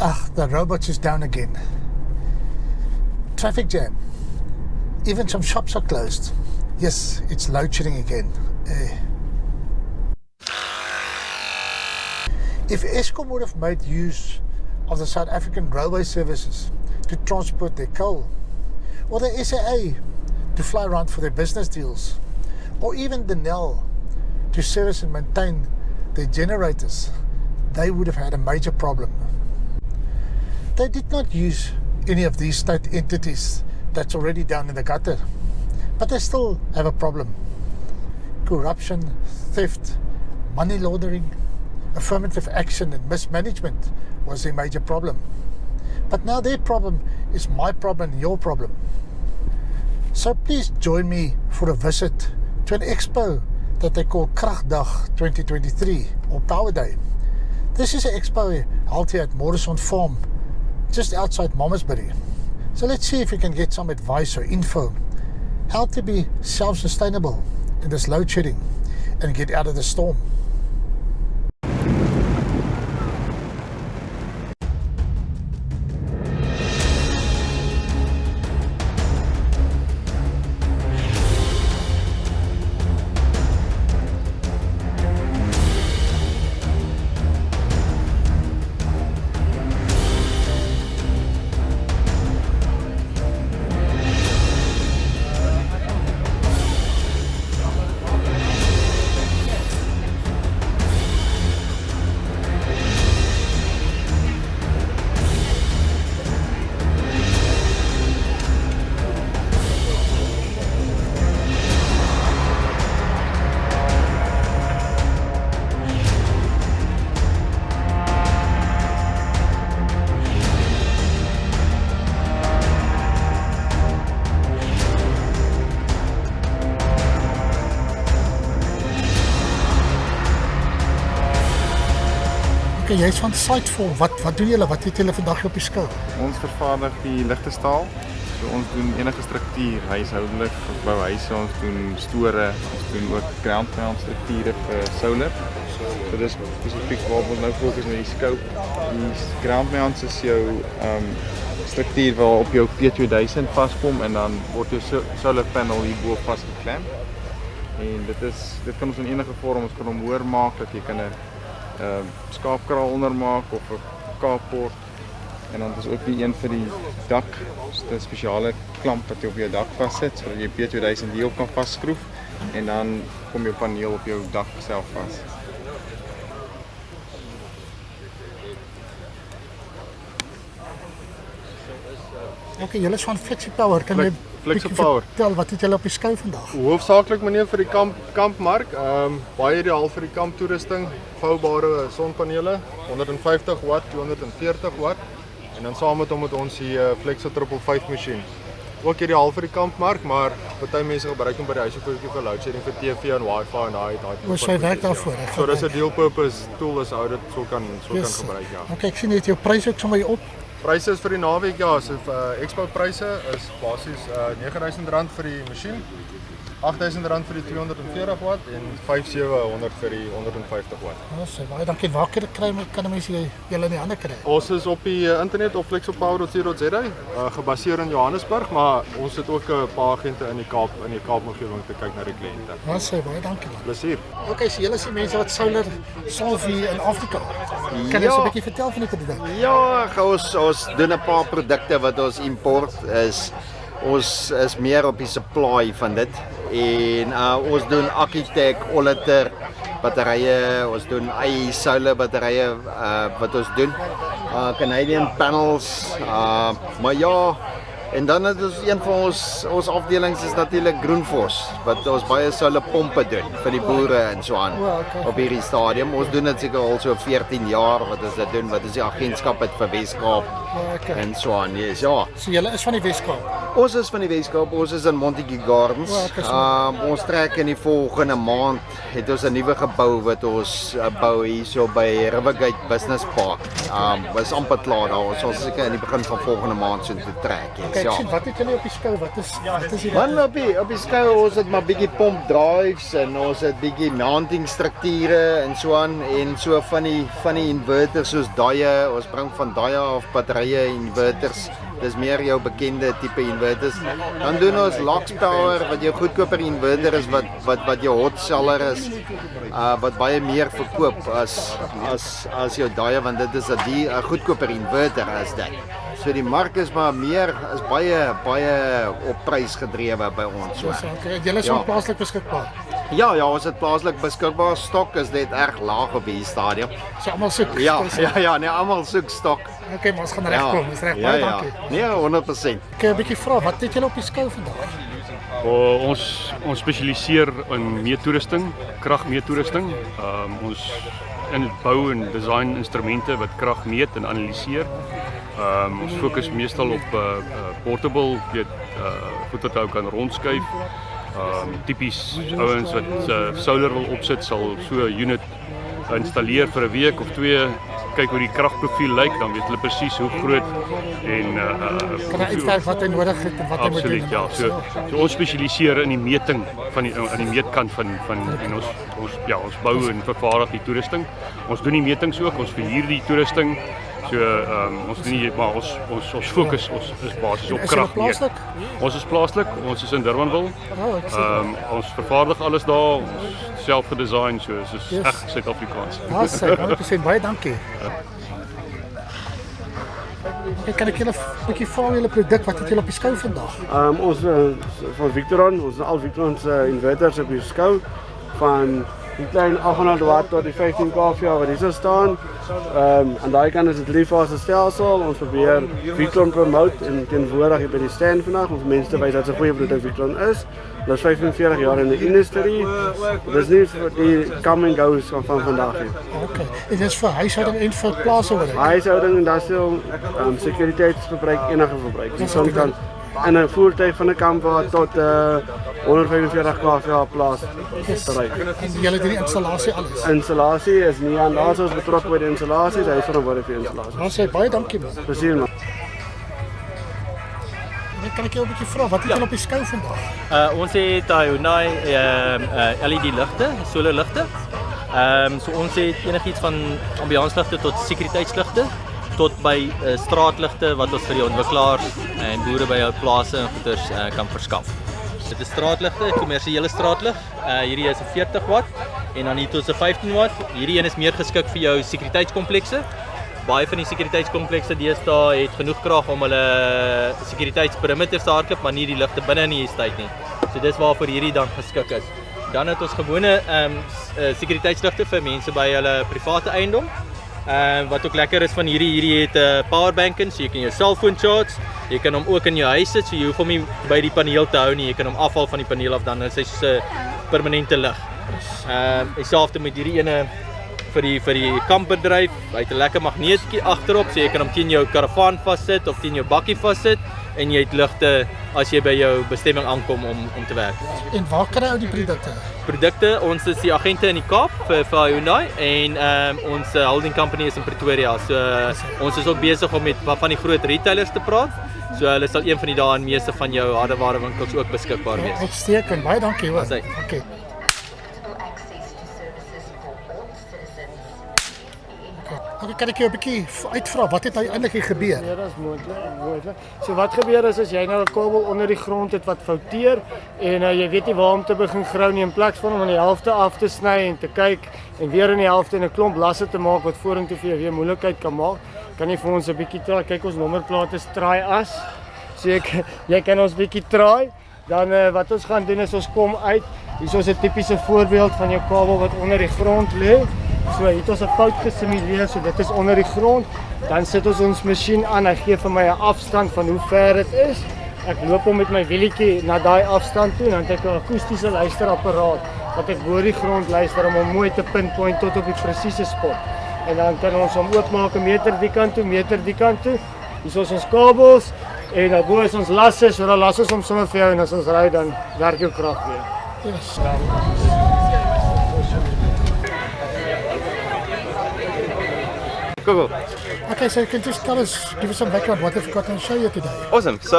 The robots is down again. Traffic jam. Even some shops are closed. Yes, it's load shedding again. If Eskom would have made use of the South African railway services to transport their coal, or the SAA to fly around for their business deals, or even the NEL to service and maintain their generators, they would have had a major problem. They did not use any of these state entities that's already down in the gutter, but they still have a problem. Corruption, theft, money laundering, affirmative action and mismanagement was a major problem. But now their problem is my problem and your problem. So please join me for a visit to an expo that they call Kragdag 2023 or Power Day. This is an expo held here at Morrison Farm, just outside Malmesbury. So let's see if we can get some advice or info how to be self-sustainable in this load shedding and get out of the storm. Jy is van Siteful. Wat doen julle? Wat het julle vandag op die skou? Ons vervaardig die ligte staal. So ons doen enige struktuur, huishoudelik, ons bou huise, ons doen store, ons doen ook ground mount strukture vir solar. So dis spesifiek waar ons nou fokus met die scope. Die ground mounts is jou struktuur waar op jou P2000 vaskom en dan word jou solar panel hierbo vasgeklemd. En dit kan ons in enige vorm, ons kan hom hoër maak dat jy kan 'n skaapkraal onder maak of 'n carport. En dan is ook die een vir die dak, so 'n spesiale klamp wat jy op jou dak vassit sodat jy P2000 hierop kan vasskroef en dan kom jou paneel op jou dak self vas. Okay, julle is van FlexiPower. Kan jy vertel wat het julle op die skou vandag? Hoofsaaklik meneer vir die kampmark, baie ideaal vir die kamptoerusting, voubare sonpanele, 150 watt, 240 watt en dan saam met hom het ons die Flexo 555 masjien. Ook ideaal vir die kampmark, maar party mense gebruik hom by die huis vir load shedding vir TV en wifi en daai sy werk daarvoor. So dis 'n dual purpose tool as ou dit so kan gebruik, ja. Okay, ek sien net jou pryse ook sommer op. Pryse is vir die naweek, ja, so Expo pryse is basies R9,000 vir die masjien, R8,000 vir die 240 watt en R5,700 vir die 150 watt. So baie dankie. Waar kan mense julle in die hande kry? Ons is op die internet op flexopower.co.za, gebaseer in Johannesburg, maar ons het ook 'n paar agente in die Kaapomgewing te kyk na die kliënte. So baie dankie. Plesier. Okay, so julle sien mense wat solar solve hier in Afrika. Kan jy so 'n bietjie vertel van die produk? Ja, ons doen 'n paar produkte wat ons import is. Ons is meer op die supply van dit en ons doen Accu-Tech, Oliter batterye, ons doen solar batterye wat ons doen. Canadian panels, maar ja, en dan het ons een van ons afdelings is natuurlik Groenfos wat ons baie solar pompe doen vir die boere en so aan op hierdie stadium. Ons doen dit seker al so 14 jaar wat ons dit doen, wat is die agentskap het vir Weskaap en so aan. Yes, ja. So julle is van die Weskaap. Ons is van die Weskaap, ons is in Montague Gardens. O, ek is Ons trek in die volgende maand het ons 'n nuwe gebou wat ons bou hierso by Rivergate Business Park. Was amper klaar daar. Ons sal seker in die begin van volgende maand so toe trek. Kyk, Ja. sien, wat het julle op die skou? Wat is die Man, op die skou ons het maar bietjie pomp drives en ons het bietjie mounting strukture en so aan en so van die inverters soos daai, ons bring van daai af batterye inverters. Dis meer jou bekende tipe inverters. Dan doen ons Lux Power wat jou goedkoper inverter is wat jou hot seller is. Wat baie meer verkoop as jou daai want dit is 'n goedkoper inverter as dit. So die mark is maar is baie op prys gedrewe by ons so. Okay, julle is Ja. van plaaslik beskikbaar. Ja, ons het plaaslik beskikbaar. Stok is net erg laag op hierdie stadium. So almal soek. Ja, nee, almal soek stok. Okay, maar ons gaan regkom. Dis reg. Baie dankie. Nee, 100%. Ek 'n bietjie vra, wat het julle op die skou vandag? Ons spesialiseer in meetoerusting, kragmeetoerusting. Ons bou en design instrumente wat krag meet en analiseer. Ons fokus meestal op portable, goed wat ou kan rondskuif. Tipies ouens wat solar wil opsit sal so 'n unit installeer vir 'n week of 2, kyk hoe die kragprofiel lyk, dan weet hulle presies hoe groot en Kan hy uitkyk wat hy nodig het en wat hy moet doen? absoluut, ja. So ons spesialiseer in die meting van aan die meetkant van en ons bou en vervaardig die toerusting. Ons doen die metings ook, ons verhuur die toerusting. So ons doen nie, maar ons fokus ons is basies op Is julle krag. plaaslik? Ons is plaaslik, ons is in Durbanville. Ek sien. Ons vervaardig alles daar, ons self gedesign, so dit is Yes. reg Suid-Afrikaans. Ja, sê, 100% baie dankie. Ek kan ek julle 'n bietjie vra oor julle produk, wat het julle op die skou vandag? Ons van Victron, ons al Victron se inverters op die skou van die klein 800 watt tot die 15 kV wat hier staan. Aan daai kant is dit 3-fase stelsel. Ons probeer Victron promote en teenwoordig by die stand vandag. Ons mense wys dat 'n goeie produk Victron is. Hulle is 45 jaar in die industrie. Dis nie vir die come and goes van vandag nie. Okay. En dis vir huishouding en vir plaashouding. Huishouding, industrial, sekuriteitsverbruik, enige verbruik. Victron kan in 'n voertuig van 'n kamp tot 145 kV plaas bereik. En julle doen die installasie alles. Installasie is nie aan ons is betrokke by die installasie, hy is verantwoordelik vir die installasie. Dan sê baie dankie man. Plesier man. Ek kan ek jou 'n bietjie vra, wat het julle op die skou vandag? Ons het Hyundai LED ligte, solar ligte. So ons het enigiets van ambiansligte tot sekuriteitsligte tot by straatligte wat ons vir die ontwikkelaars en boere by hul plase en goeders kan verskaf. Dit is straatligte, kommersiële straatlig. Hierdie is 'n 40 watt en dan hier tot 'n 15 watt. Hierdie een is meer geskik vir jou sekuriteitskomplekse. Baie van die sekuriteitskomplekse deesdae het genoeg krag om hulle sekuriteitsperimeters te hardloop, maar nie die ligte binne in die estate nie. So dis waarvoor hierdie dan geskik is. Dan het ons gewone sekuriteitsligte vir mense by hulle private eiendom. Wat ook lekker is van hierdie het 'n powerbank in, so jy kan jou selfoon charge. Jy kan hom ook in jou huis sit, so jy hoef hom nie by die paneel te hou nie. Jy kan hom afhaal van die paneel af, dan is hy so 'n permanente lig. Dieselfde met hierdie ene vir die kampbedryf. Hy het 'n lekker magneetjie agterop, so jy kan hom teen jou karavaan vassit of teen jou bakkie vassit en jy het ligte as jy by jou bestemming aankom om te werk. En waar kry jy die produkte? Produkte, ons is die agente in die Kaap vir Hyundai en ons holding company is in Pretoria. So ons is ook besig om met van die groot retailers te praat. So hulle sal een van die dae in meeste van jou hardeware winkels ook beskikbaar wees. Uitstekend, baie dankie hoor. Asai. Okay. Okay, kan ek jou 'n bietjie uitvra, wat het nou eintlik hier gebeur? Ja, dat is moontlik. So wat gebeur is as jy nou 'n kabel onder die grond het wat fouteer en jy weet nie waar om te begin grou nie, in plaas van om aan die helfte af te sny en te kyk en weer in die helfte en 'n klomp lasse te maak wat vorentoe vir jou weer moeilikheid kan maak, kan jy vir ons 'n bietjie traai. Kyk, ons nommerplaat is Tri-As. So jy kan ons bietjie traai. Dan wat ons gaan doen is ons kom uit. Hier is 'n tipiese voorbeeld van jou kabel wat onder die grond lê. So hier het ons 'n fout gesimuleer, so dit is onder die grond. Dan sit ons masjien aan, hy gee vir my 'n afstand van hoe ver dit is. Ek loop hom met my wielietjie na daai afstand toe en dan het ek 'n akoestiese luisterapparaat wat ek bo die grond luister om hom mooi te pinpoint tot op die presiese spot. En dan kan ons hom oopmaak 'n meter die kant toe, meter die kant toe. Hier is ons kabels. En daarbo is ons lasse, so dan las ons hom sommer vir jou en as ons ry dan werk jou krag weer. Yes. Cool. Okay, so you can just give us some background. What have you got on show you today? Awesome. So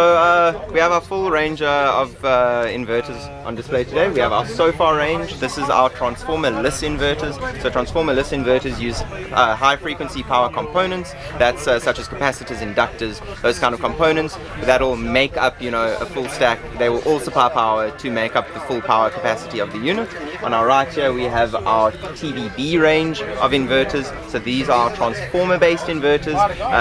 we have our full range of inverters on display today. We have our SOFAR range. This is our transformer-less inverters. So transformer-less inverters use high-frequency power components. That's such as capacitors, inductors, those kind of components. That'll make up, a full stack. They will all supply power to make up the full power capacity of the unit. On our right here, we have our TBB range of inverters. So these are transformer-based inverters.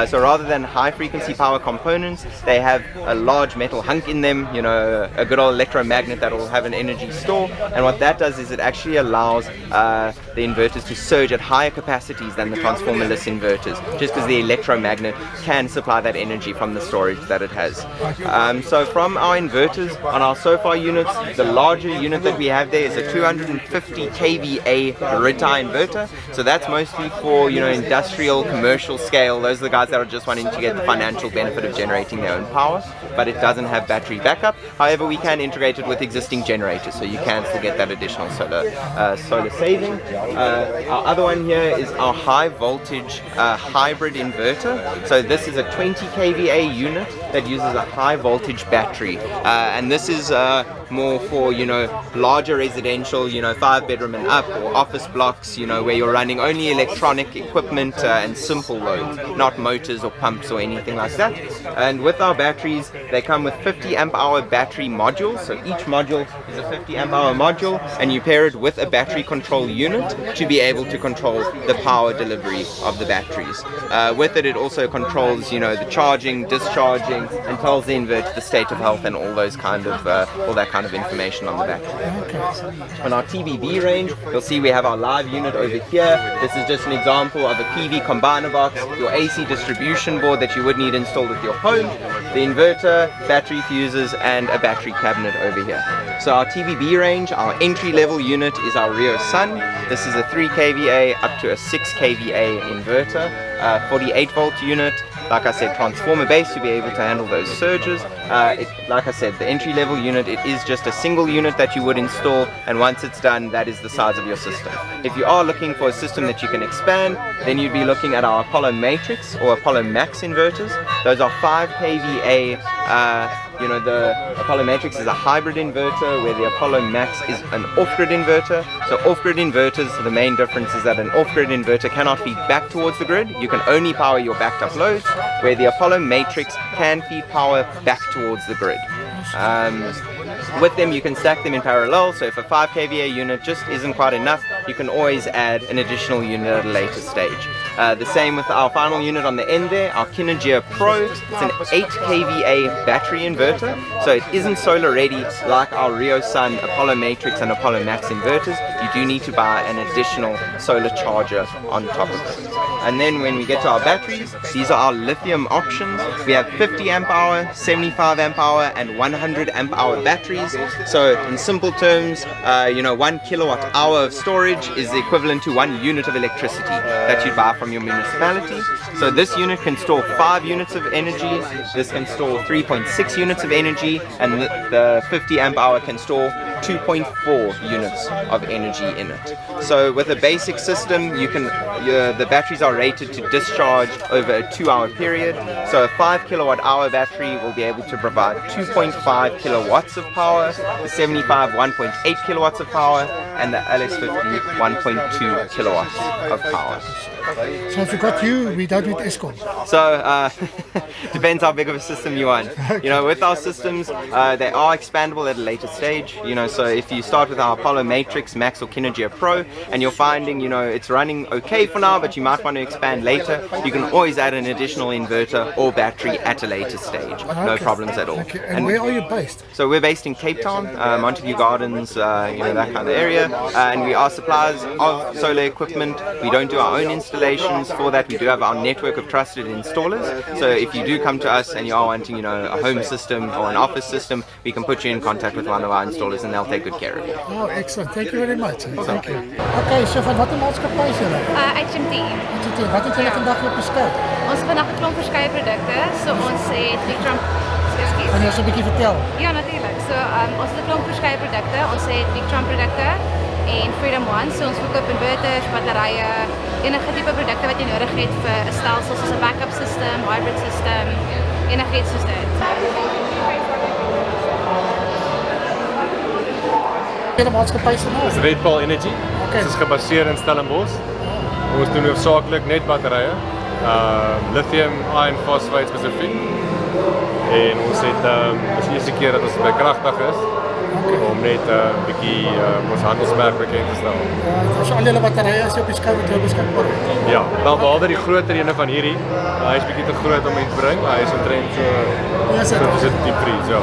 So rather than high frequency power components, they have a large metal hunk in them, a good old electromagnet that will have an energy store. And what that does is it actually allows the inverters to surge at higher capacities than the transformer-less inverters, just because the electromagnet can supply that energy from the storage that it has. So from our inverters on our SOFAR units, the larger unit that we have there is a 250 kVA grid-tie inverter. So that's mostly for industrial, commercial scale. Those are the guys that are just wanting to get the financial benefit of generating their own power, but it doesn't have battery backup. However, we can integrate it with existing generators, so you can still get that additional solar saving. Our other one here is our high voltage hybrid inverter. So this is a 20 kVA unit that uses a high voltage battery, and this is more for larger residential, 5-bedroom and up, or office blocks, where you're running only electronic equipment and simple loads, not motors or pumps or anything like that. And with our batteries, they come with 50 amp hour battery modules. So each module is a 50 amp hour module, and you pair it with a battery control unit to be able to control the power delivery of the batteries. With it also controls the charging, discharging, and tells the inverter the state of health and all that kind of information on the battery. On our TBB range, you'll see we have our live unit over here. This is just an example of a PV combiner box, your AC distribution board that you would need installed at your home, the inverter, battery fuses, and a battery cabinet over here. So our TBB range, our entry level unit is our Rio Sun. This is a 3 kVA up to a 6 kVA inverter, 48 volt unit. Like I said, transformer based to be able to handle those surges. Like I said, the entry level unit, it is just a single unit that you would install, and once it's done, that is the size of your system. If you are looking for a system that you can expand, then you'd be looking at our Apollo Matrix or Apollo Max inverters. Those are 5 kVA. The Apollo Matrix is a hybrid inverter, where the Apollo Max is an off-grid inverter. So off-grid inverters, the main difference is that an off-grid inverter cannot feed back towards the grid. You can only power your backed up loads, where the Apollo Matrix can feed power back towards the grid. With them, you can stack them in parallel, so if a 5 kVA unit just isn't quite enough, you can always add an additional unit at a later stage. The same with our final unit on the end there, our Kinegia Pro. It's an 8 kVA battery inverter, so it isn't solar ready like our Rio Sun, Apollo Matrix and Apollo Max inverters. You do need to buy an additional solar charger on top of it. And then when we get to our batteries, these are our lithium options. We have 50 amp hour, 75 amp hour and 100 amp hour batteries. So in simple terms, 1 kilowatt hour of storage is the equivalent to 1 unit of electricity that you buy from your municipality. So this unit can store 5 units of energy, this can store 3.6 units of energy, and the 50 amp hour can store 2.4 units of energy in it. So with a basic system, the batteries are rated to discharge over a 2-hour period. So a 5 kilowatt hour battery will be able to provide 2.5 kilowatts of power, the 75 1.8 kilowatts of power, and the LS50 1.2 kilowatts of power. So if we got you, we don't need Eskom. So depends how big of a system you want. With our systems, they are expandable at a later stage. So if you start with our Apollo Matrix, Max or Kinegia Pro, and you're finding, it's running okay for now, but you might want to expand later, you can always add an additional inverter or battery at a later stage. No problems at all. Okay. And where are you based? So we're based in Cape Town, Montague Gardens, that kind of area, and we are suppliers of solar equipment. We don't do our own installations. For that, we do have our network of trusted installers. So if you do come to us and you are wanting, a home system or an office system, we can put you in contact with one of our installers and they'll take good care of you. Oh, excellent. Thank you very much. Thank you. Okay, so van watter maatskappy is julle? HMT. Wat het julle vandag op beskou? Ons het vandag 'n klomp verskeie produkte. So ons het Victron Kan jy ons 'n bietjie vertel? Ja, natuurlijk. So, ons het 'n klomp verskeie produkte. Ons het Victron produkte en Freedom One. So ons verkoop inverters, batterye, enige tipe produkte wat jy nodig het vir 'n stelsel soos 'n backup system, hybrid system, enigiets soos dit. Die maatskappy se naam? Dis Red Bull Energy. Okay. Dit is gebaseer in Stellenbosch. Ons doen hoofsaaklik net batterye. Lithium iron phosphate spesifiek. En ons het dis die eerste keer dat ons by Kragdag is. Om net 'n bietjie ons handelsmerk bekend te stel. So al julle batterye is op die skou wat beskikbaar is. Ja, wel behalwe die groter ene van hierdie. Hy is bietjie te groot om iets te bring, maar hy is omtrent so diep vries, ja.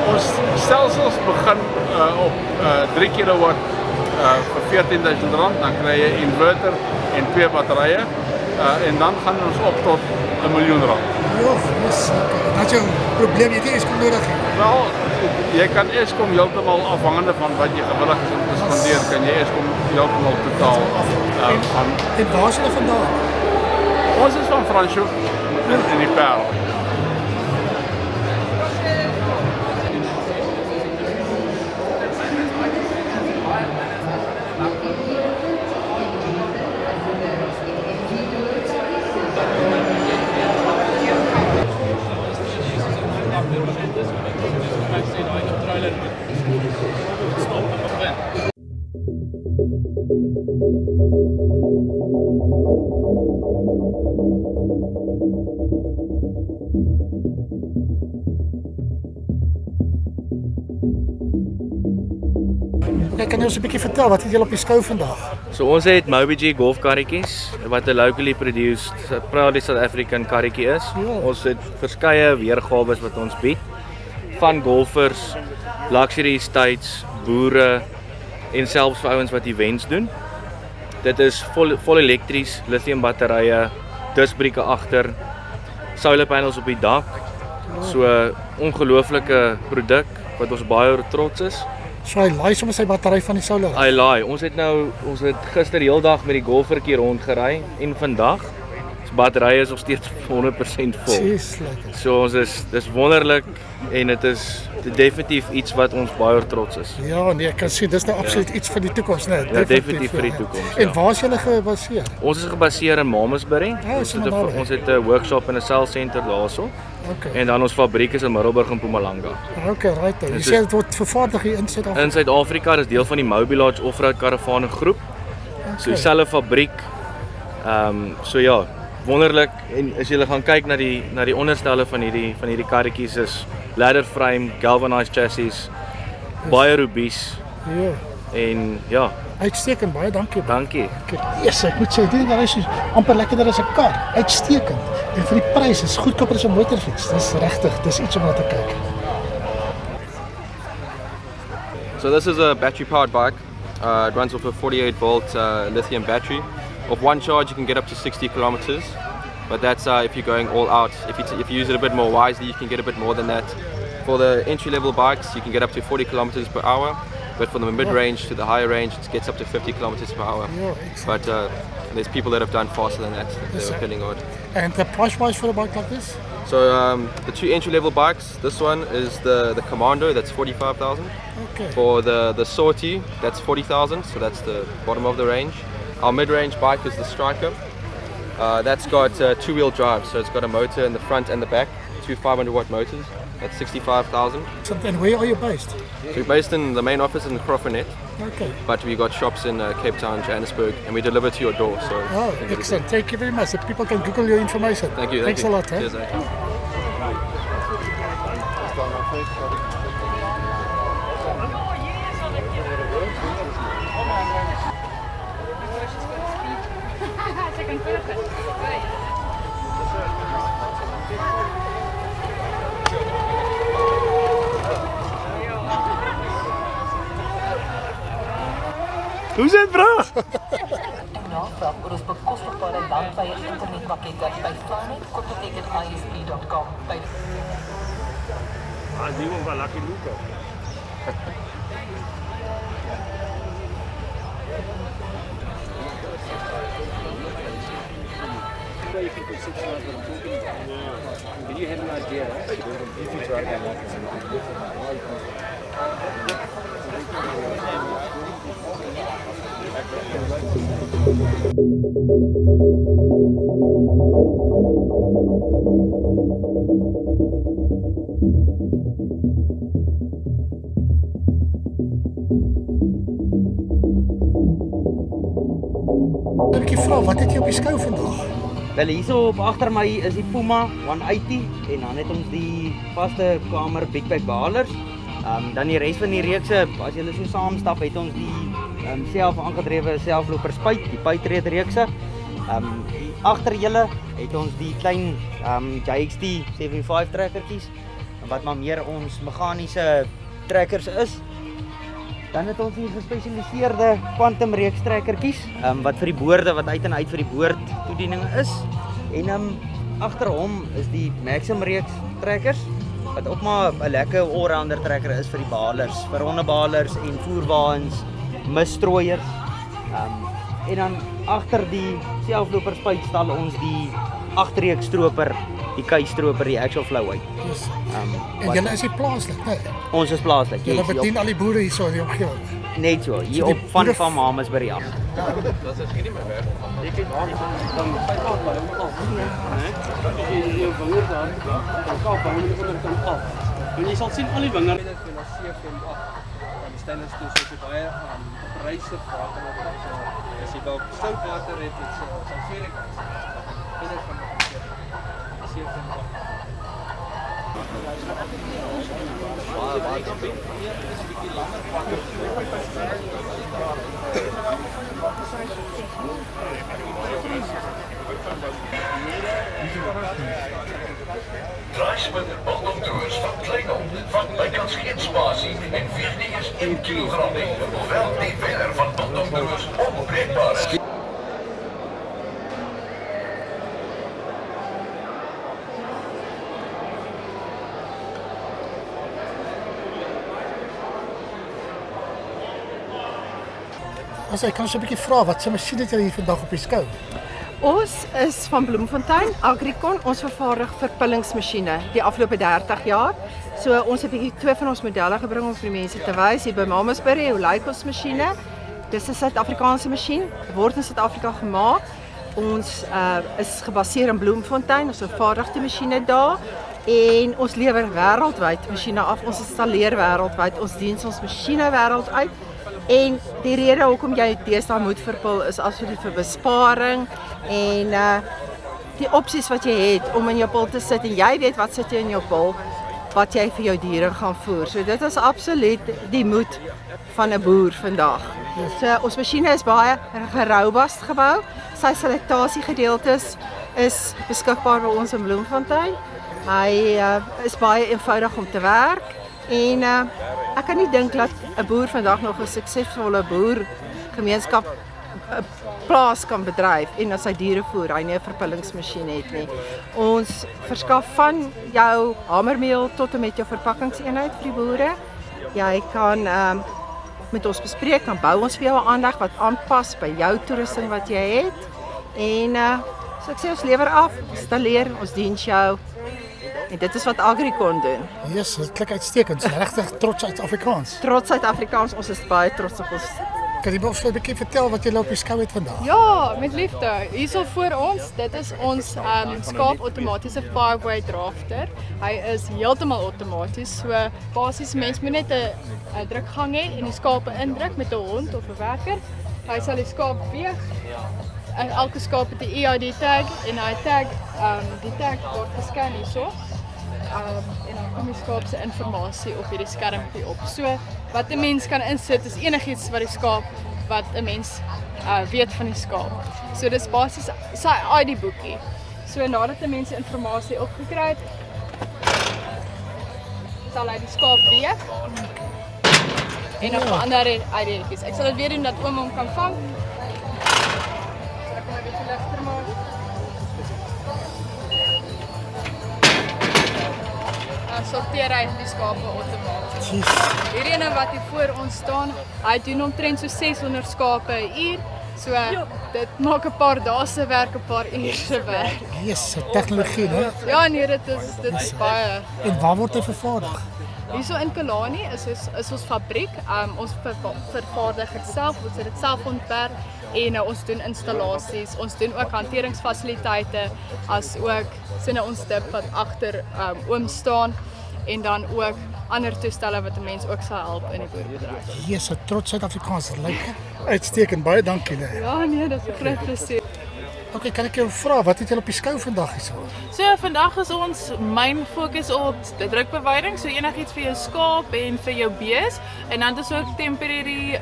Ons stelsels begin op 3 kW vir R14,000, dan kry jy 'n inverter en 2 batterye en dan gaan ons op tot R1,000,000. Ja, dis dat jou probleem jy het Eskom nodig het. Wel, jy kan Eskom heeltemal afhangende van wat jy gewillig is om te spandeer, kan jy Eskom heeltemal totaal van. En waar is hulle vandaan? Ons is van Franshoek in die Parel. Okay, kan jy ons 'n bietjie vertel wat het julle op die skou vandag? So ons het Mobi golfkarretjies wat 'n locally produced, proudly South African karretjie is. Ons het verskeie weergawe wat ons bied van golfers, luxury estates, boere en selfs vir ouens wat events doen. Dit is vol elektries, lithium batterye, disbrieke agter, solar panels op die dak. So ongelooflike produk wat ons baie trots is. So hy laai sommer sy battery van die solar. Hy laai. Ons het gister heeldag met die golfertjie rondgery en vandag ons batterye is nog steeds 100% vol. Jeez, lekker. So dis wonderlik en dit is definitief iets wat ons baie trots is. Ja, nee, ek kan sien dis nou absoluut iets vir die toekoms, né? Ja, definitief vir die toekoms. En waar is julle gebaseer? Ons is gebaseer in Mamasbury. Ons het 'n workshop en 'n sales center daarso. Okay. En dan ons fabriek is in Middelburg en Mpumalanga. Okay, right. Jy sê dit word vervaardig hier in Suid-Afrika. In Suid-Afrika, dis deel van die Mobilage Offroad Karavane groep. Okay. So dieselfde fabriek. So ja, wonderlik en as jy gaan kyk na die onderstelle van hierdie karretjies is ladder frame, galvanized chassis, baie robuus. Ja. En ja, uitstekend, baie dankie. Dankie. Yes, ek moet sê dit is amper lekkerder as 'n kar. Uitstekend. En vir die prys is goedkoper as 'n motorfiets. Dis regtig, dis iets om na te kyk. So this is a battery-powered bike. It runs off a 48-volt lithium battery. Off one charge, you can get up to 60 kilometers, but that's if you're going all out. If you use it a bit more wisely, you can get a bit more than that. For the entry-level bikes, you can get up to 40 kilometers per hour, but from the mid-range to the higher range, it gets up to 50 kilometers per hour. But there's people that have done faster than that. They were killing it. And the price-wise for a bike like this? So the two entry-level bikes, this one is the Commando, that's 45,000. Okay. For the Sortie, that's 40,000, so that's the bottom of the range. Our mid-range bike is the Striker. That's got two-wheel drive, so it's got a motor in the front and the back, two 500-watt motors. That's 65,000. So, and where are you based? So we're based in the main office in Crawfordnet. Okay. But we got shops in Cape Town, Johannesburg, and we deliver to your door. So. Oh, excellent! Thank you very much. So people can Google your information. Thank you. Thanks a lot. Cheers, Hoe is dit, bro? navraag oor ons bekostigbare landwyse internetpakkette by planet.isp.com. Niemand wel lekker Luca. You can put 6 hours what I'm talking about. Did you have an idea? If you try that Ek vra, wat het jy op die skou vandag? Wel hierso op agter my is die Puma 180 en dan het ons die vaste kamer Big Pack behalers. Dan die res van die reekse, as julle so saamstap, het ons die self aangedrewe selfloper spuit, die Patriot reekse. Agter julle het ons die klein JXT 75 trekkertjies wat maar meer ons meganiese trekkers is. Dan het ons die gespesialiseerde quantum reeks trekkertjies wat vir die boorde wat uit en uit vir die boord toedieninge is. En agter hom is die Maxim reeks trekkers wat ook maar 'n lekker allrounder trekker is vir die balers, vir hondebalers en voerwaens, misstrooiers. En dan agter die selfloper spuit stal ons die 8-reeks stroper, die keistroper, die actual flow-uit. Yes. En julle is hier plaaslik, né? Ons is plaaslik. Julle bedien al die boere hier so in die omgewing. Net so, hier op van Mamas by die af. Dat is nie my werk. Ek het dan 5 af, maar dan af. Né? Jy wingerd daar, dan kaap hang jy onder kan af. En jy sal sien al die wingerd van C.8. Die stainless steel is baie abrasief water wat as jy dalk sout water het, dit sal seerig wees. Dit is van C.8. Draaispinner baldondroers van Kleinop, van bykans geen spasie en weeg is 1 kilogram wegen, hoewel die wenner van baldondroers onbreekbaar is. As ek kan so 'n bietjie vra, wat se masjien het julle hier vandag op die skou? Ons is van Bloemfontein, Agricon. Ons vervaardig verpullingsmasjiene die afgelope 30 jaar. So ons het 2 van ons modelle gebring om vir die mense te wys. Hier by Mamasbury, hoe lyk ons masjiene? Dis 'n Suid-Afrikaanse masjien, word in Suid-Afrika gemaak. Ons is gebaseer in Bloemfontein. Ons vervaardig die masjiene daar en ons lewer wêreldwyd masjiene af. Ons installeer wêreldwyd. Ons dien ons masjiene wêreldwyd. En die rede hoekom jy deesdae moet verpul is absoluut vir besparing en die opsies wat jy het om in jou pul te sit en jy weet wat sit jy in jou pul wat jy vir jou diere gaan voer. So dit is absoluut die moed van 'n boer vandag. So ons masjiene is baie gerobust gebou. Sy selektasiegedeeltes is beskikbaar by ons in Bloemfontein. Hy is baie eenvoudig om te werk en ek kan nie dink dat 'n boer vandag nog 'n suksesvolle boergemeenskap plaas kan bedryf en as hy diere voer, hy nie 'n verpullingsmasjien het nie. Ons verskaf van jou hamermeel tot en met jou verpakkingseenheid vir die boere. Jy kan met ons bespreek, dan bou ons vir jou 'n aanleg wat aanpas by jou toerusting wat jy het. En so ek sê ons lewer af, installeer, ons diens jou. En dit is wat Agricon doen. Yes, dit klink uitstekend. Regtig trots Suid-Afrikaans. Trots Suid-Afrikaans, ons is baie trots op ons. Kan jy ons 'n bietjie vertel wat jy op die skou het vandag? Ja, met liefde. Hierso voor ons, dit is ons skaap outomatiese fireway drafter. Hy is heeltemal outomaties. So basies mens moet net 'n drukgang hê en die skape indruk met 'n hond of 'n wekker. Hy sal die skaap weeg. En elke skaap het 'n EID tag en hy tag die tag word gescan hierso. En dan kom die skaap se inligting op hierdie skermpie op. So wat 'n mens kan insit is enigiets wat die skaap wat 'n mens weet van die skaap. So dis basies sy ID boekie. So nadat 'n mens die inligting opgekry het, sal hy die skaap weeg. En dan verander hy ID'tjies. Ek sal dit weer doen dat oom hom kan vang. kom 'n bietjie ligter maak. Dan sorteer hy die skape outomaties. Hierdie ene wat hier voor ons staan, hy doen omtrent so 600 skape 'n uur. So dit maak 'n paar dae se werk, 'n paar uur se werk. Yes, tegnologie, né? Ja nee, dit is baie. En waar word hy vervaardig? Hierso in Kalani is ons fabriek. Ons vervaardig dit self, ons het dit self ontwerp en ons doen installasies. Ons doen ook hanteringsfasiliteite as ook sinne ons dip wat agter oom staan en dan ook ander toestelle wat 'n mens ook sal help in die boerbedryf. Yes, 'n trots Suid-Afrikaanse lyk. Uitstekend, baie dankie, né? Ja nee, dit is 'n groot plesier. Okay, kan ek jou vra wat het julle op die skou vandag hierso? So vandag is ons myn fokus op drukbeweiding, so enigiets vir jou skaap en vir jou bees en dan is ook temporary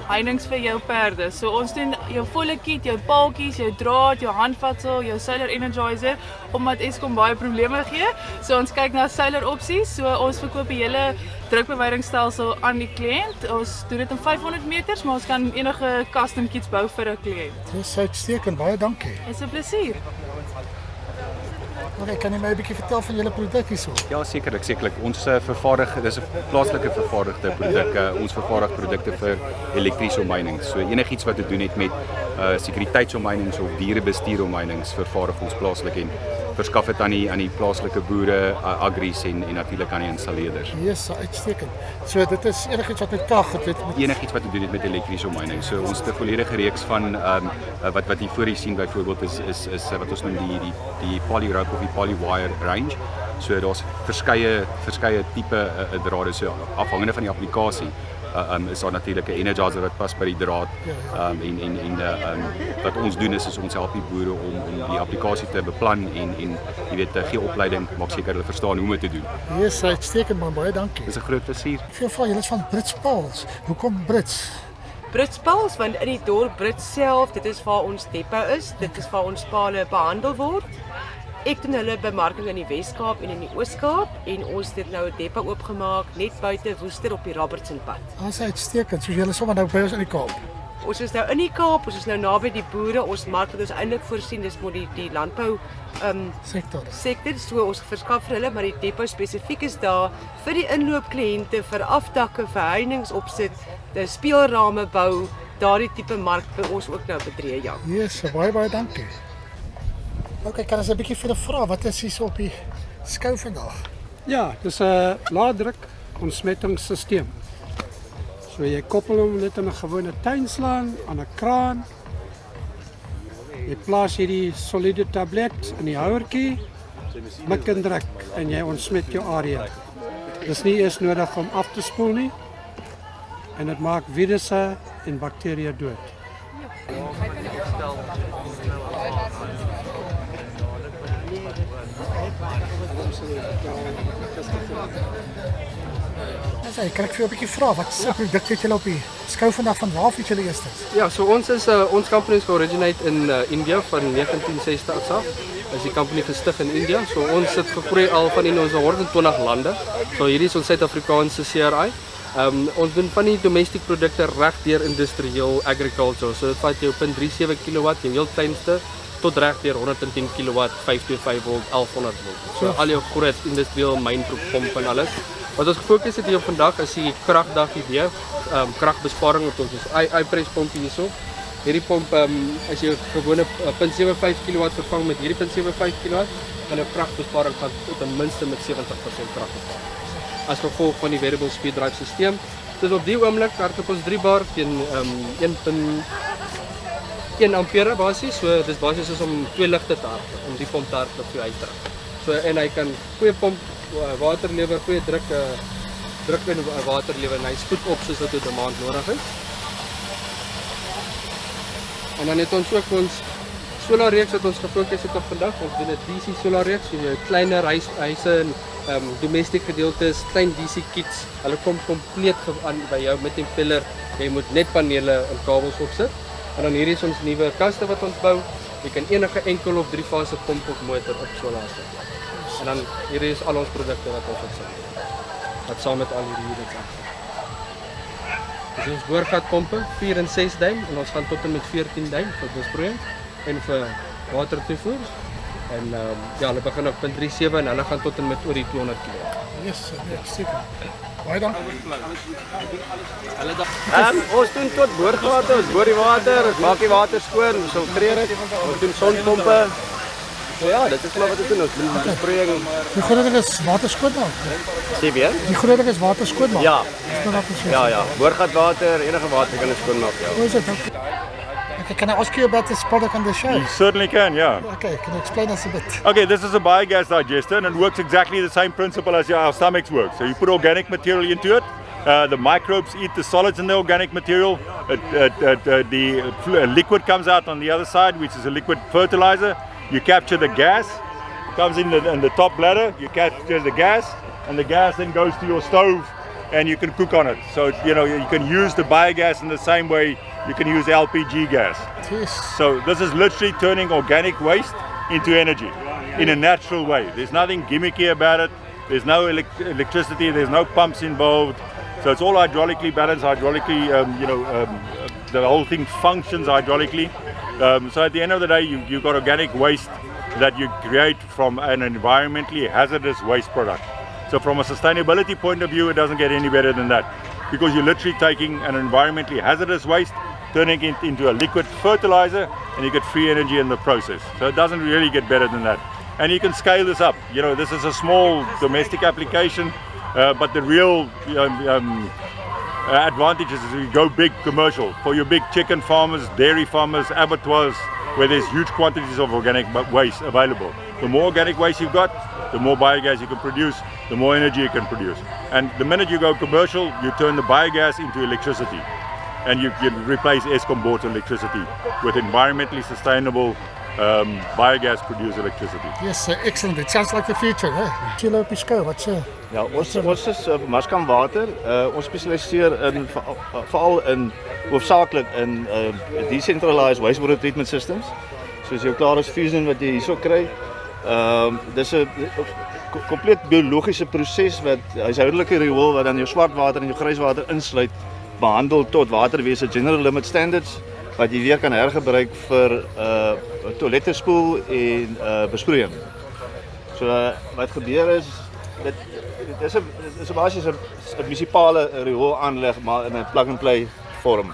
heininge vir jou perde. So ons doen jou volle kit, jou paaltjies, jou draad, jou handvatsel, jou solar energizer omdat Eskom baie probleme gee. So ons kyk na solar opsies. So ons verkoop die hele drukbeweidingsstelsel aan die kliënt. Ons doen dit in 500 meters, maar ons kan enige custom kits bou vir 'n kliënt. Dis uitstekend, baie dankie. Dis 'n plesier. Okay, kan jy my 'n bietjie vertel van julle produk hierso? Ja, sekerlik. Ons vervaardig, dis 'n plaaslike vervaardigde produk. Ons vervaardig produkte vir elektriese omheining. So enigiets wat te doen het met sekuriteitsomheinings of dierebestuuromheinings vervaardig ons plaaslik en verskaf dit aan die plaaslike boere, agris en natuurlik aan die installeerders. Yes, uitstekend. So dit is enigiets wat met krag het met enigiets wat te doen het met elektriese omheining. So ons het 'n volledige reeks van wat hier voor u sien byvoorbeeld is wat ons noem die polyrope of die polywire range. So daar's verskeie tipe drade, so afhangende van die applikasie. Is daar natuurlik 'n energizer wat pas by die draad. Wat ons doen is ons help die boere om die applikasie te beplan en jy weet gee opleiding, maak seker hulle verstaan hoe om dit te doen. Yes, uitstekend man, baie dankie. Dis 'n groot plesier. Veel van julle is van Brits Pals. Hoekom Brits? Brits Pals, want in die dorp Brits self, dit is waar ons depot is, dit is waar ons pale behandel word. Ek doen hulle bemarking in die Wes-Kaap en in die Oos-Kaap en ons het dit nou 'n depot oopgemaak net buite Woester op die Robertsonpad. Dis uitstekend. So julle sommer nou by ons in die Kaap. Ons is nou in die Kaap, ons is nou naby die boere, ons mark wat ons eintlik voorsien dis moet die landbou sektor. So ons verskaf vir hulle, maar die depot spesifiek is daar vir die inloopkliënte vir afdakke, vir heininge opsit, die speelrame bou, daardie tipe mark vir ons ook nou betree, ja. Yes, baie dankie. Okay, kan ons 'n bietjie vir hulle vra wat is hier so op die skou vandag? Ja, dis 'n laadruk ontsmettingsstelsel. So jy koppel hom net aan 'n gewone tuinslaan aan 'n kraan. Jy plaas hierdie soliede tablet in die houertjie, mik en druk en jy ontsmet jou area. Dis nie eers nodig om af te spoel nie en dit maak virusse en bakterieë dood. Kan ek vir jou 'n bietjie vra wat se produk het julle op die skou vandag van waar het julle eers? Ja, so ons company is originate in India van 1960 af. Is die company gestig in India. So ons het gegroei al van in ons 120 lande. So hierdie is ons Suid-Afrikaanse CRI. Ons doen van die domestic produkte reg deur industrieel agriculture. So dit vat jou 0.37 kW, jou heel kleinste tot reg deur 110 kW, 525 volt, 1100 volt. So al jou groot industrieel mynpomp en alles. Wat ons gefokus het hier vandag is die Kragdag idee, kragbesparing wat ons iPress pomp hierso. Hierdie pomp as jy gewone 0.75 kW vervang met hierdie 0.75 kW, dan 'n kragbesparing van ten minste met 70% kragbesparing. As gevolg van die variable speed drive stelsel. Dus op die oomblik hardloop ons 3 bar teen 1.1 ampere basies. So dis basies soos om 2 ligte te hardloop om die pomp te hardloop vir jou uitdrag. So en hy kan goeie pomp water lewer, goeie druk in water lewer en hy spoed op soos wat dit 'n maand nodig is. En dan het ons ook ons solarreeks wat ons gefokus het op vandag. Ons doen 'n DC solarreeks, so jou kleiner huise en domestic gedeeltes, klein DC kits. Hulle kom kompleet aan by jou met 'n impeller. Jy moet net panele en kabels opsit. En dan hierdie is ons nuwe kaste wat ons bou. Jy kan enige enkel of 3-fase pomp of motor op solar sit. En dan hierdie is al ons produkte wat ons opsit. Wat saam met al hierdie units agter. Dis ons boorgatpompe 4 en 6 duim en ons gaan tot en met 14 duim vir besproeiing. en vir watertoevoer. En ja, hulle begin op 0.37 en hulle gaan tot en met oor die 200 kg. Yes, seker. Baie dankie. Ons doen tot boorgate, ons boor die water, ons maak die water skoon, ons filtreer dit, ons doen sonpompe. So ja, dit is maar wat ons doen, ons doen besproeiing. Die groot ding is water skoonmaak. Sê weer? Die groot ding is water skoonmaak. Ja. Ja, boorgatwater, enige water kan ons skoonmaak, ja. Hoe is dit? Okay, can I ask you about this product on the show? You certainly can, yeah. Okay, can you explain us a bit? Okay, this is a biogas digester and it works exactly the same principle as our stomachs work. So you put organic material into it, the microbes eat the solids in the organic material, the liquid comes out on the other side, which is a liquid fertilizer. You capture the gas, it comes in the top bladder, you capture the gas, and the gas then goes to your stove and you can cook on it. So, you know, you can use the biogas in the same way you can use LPG gas. Yes. So this is literally turning organic waste into energy in a natural way. There's nothing gimmicky about it. There's no electricity, there's no pumps involved. So it's all hydraulically balanced, hydraulically, the whole thing functions hydraulically. So at the end of the day, you've got organic waste that you create from an environmentally hazardous waste product. So from a sustainability point of view, it doesn't get any better than that, because you're literally taking an environmentally hazardous waste, turning it into a liquid fertilizer, and you get free energy in the process. So it doesn't really get better than that. And you can scale this up. You know, this is a small domestic application, but the real advantage is you go big commercial for your big chicken farmers, dairy farmers, abattoirs, where there's huge quantities of organic waste available. The more organic waste you've got, the more biogas you can produce, the more energy you can produce. And the minute you go commercial, you turn the biogas into electricity. And you can replace Eskom bought electricity with environmentally sustainable biogas produced electricity. Yes, excellent. It sounds like the future. Kilo Pisco, what's Ja, ons is Marskam Water. Ons spesialiseer in veral in hoofsaaklik in decentralized wastewater treatment systems. Soos jou Clarus Fusion wat jy hierso kry. Dis 'n kompleet biologiese proses wat huishoudelike riool wat dan jou swart water en jou grys water insluit, behandel tot waterwese general limit standards wat jy weer kan hergebruik vir toilettespoel en besproeiing. So wat gebeur is dit is basies 'n munisipale riool aanleg maar in 'n plug and play vorm.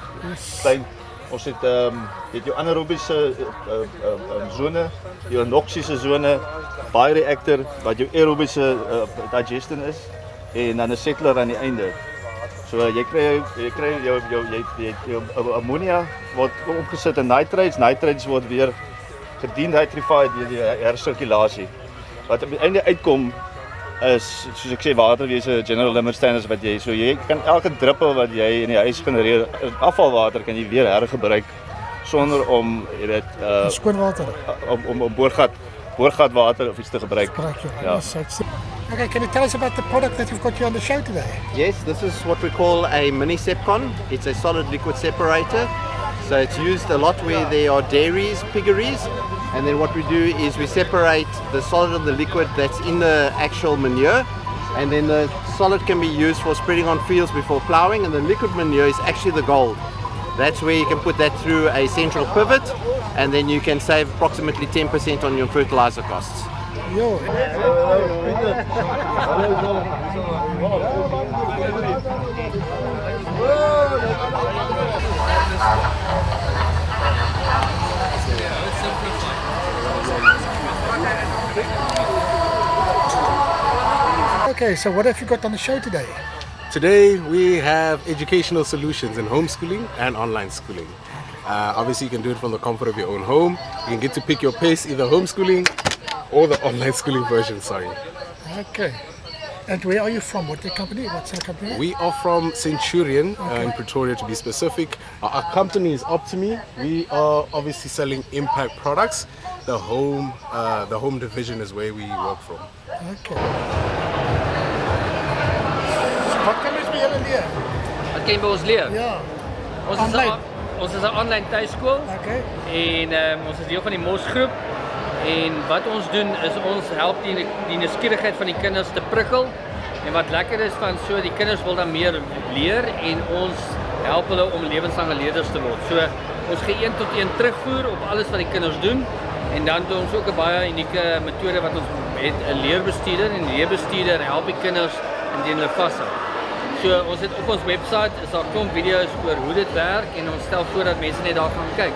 Ons het jou anaerobiese zone, jou anoxiese zone, bioreactor wat jou aerobiese digestion is en dan 'n settler aan die einde. So jy kry jou ammonia word omgesit in nitrates. Nitrates word weer gedehydrated deur die hersirkulasie. Wat op die einde uitkom is, soos ek sê, waterwese general limit standards wat jy kan elke druppel wat jy in die huis genereer, afvalwater kan jy weer hergebruik sonder om jy weet skoon water om boorgatwater of iets te gebruik. Ja. Okay, can you tell us about the product that you've got here on the show today? Yes, this is what we call a mini Sepcon. It's a solid liquid separator. So it's used a lot where there are dairies, piggeries, and then what we do is we separate the solid and the liquid that's in the actual manure, and then the solid can be used for spreading on fields before ploughing, and the liquid manure is actually the gold. That's where you can put that through a central pivot, and then you can save approximately 10% on your fertilizer costs. Yo. Okay, so what have you got on the show today? Today we have educational solutions in homeschooling and online schooling. Obviously you can do it from the comfort of your own home. You can get to pick your pace, either homeschooling or the online schooling version, sorry. Okay. And where are you from? What's the company? We are from Centurion in Pretoria, to be specific. Our company is Optimi. We are obviously selling impact products. The home division is where we work from. Okay. Wat kan ons by julle leer? Wat kan jy by ons leer? Ja. Ons is 'n online tuiskool. Okay. En ons is deel van die MOS groep. En wat ons doen is ons help die nuuskierigheid van die kinders te prikkel. En wat lekker is van so die kinders wil dan meer leer en ons help hulle om lewenslange leerders te word. So Ons gee 1-tot-1 terugvoer op alles wat die kinders doen. En dan het ons ook 'n baie unieke metode wat ons het 'n leerbestuurder en die leerbestuurder help die kinders indien hulle vashou. So ons het op ons webwerf is daar 'n klomp video's oor hoe dit werk en ons stel voor dat mense net daar gaan kyk.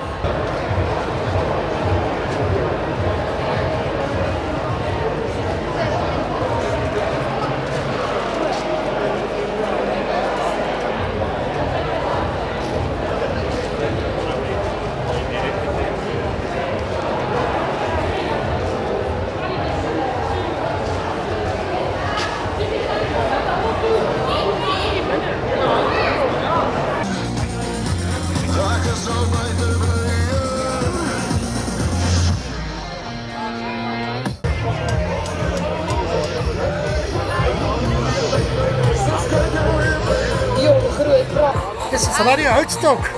Dis is die houtstok.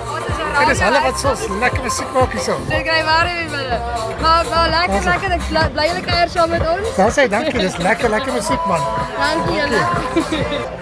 Dit is hulle wat so lekker musiek maak hierso. Dit kry warm in binne. Maar lekker, ek bly julle kuier saam met ons. Dankie, dis lekker musiek man. Dankie julle.